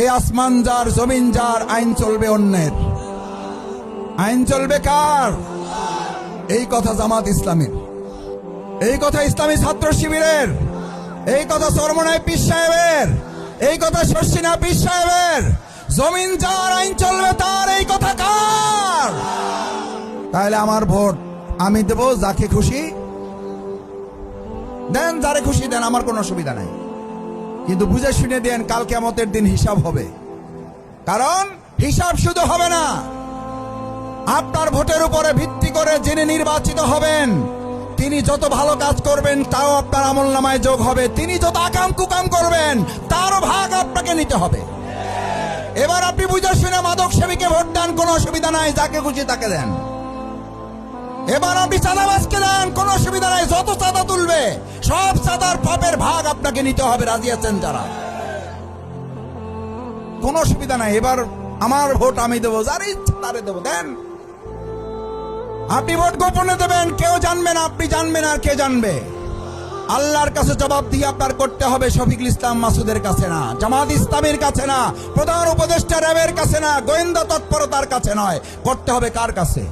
এই আসমান যার, জমিন যার, আইন চলবে অন্যের। আইন চলবে কার? এই কথা জামাত ইসলামীর, এই কথা ইসলামী ছাত্র শিবিরের, এই কথা চরমনাই পীর সাহেবের, এই কথা শর্ষিনা পীর সাহেবের। জমিন যার, আইন চলবে তার, এই কথা কার? তাহলে আমার ভোট আমি দেব যাকে খুশি দেন, যারে খুশি দেন, আমার কোনো অসুবিধা নাই। কিন্তু বুঝে শুনে দেন, কাল কিয়ামতের দিন হিসাব হবে। কারণ হিসাব শুধু হবে না, আপনার ভোটের উপরে ভিত্তি করে যিনি নির্বাচিত হবেন তিনি যত ভালো কাজ করবেন তাও আপনার আমলনামায় যোগ হবে। তিনি যত আকাম কুকাম করবেন তারও ভাগ আপনাকে নিতে হবে। এবার আপনি বুঝে শুনে মাদক সেবীকে ভোট দেন, কোনো অসুবিধা নাই, যাকে খুশি তাকে দেন। এবার আপনি চাঁদাবাজকে দেন, কোনো অসুবিধা নাই, যত চাঁদা তুলবে সব চাঁদার পাপের ভাগ আপনাকে নিতে হবে। রাজি আছেন যারা? কোনো অসুবিধা নাই। এবার আমার ভোট আমি দেবো, যার ইচ্ছা তারে দেবো, দেন। আপনি ভোট গোপনে দেবেন, কেউ জানবে না, আপনি জানবেন, আর কে জানবে? আল্লাহর কাছে জবাব দিয়ে আপনার করতে হবে। শফিকুল ইসলাম মাসুদের কাছে না, জামাত ইসলামীর কাছে না, প্রধান উপদেষ্টা র্যাবের কাছে না, গোয়েন্দা তৎপরতার কাছে নয়, করতে হবে কার কাছে?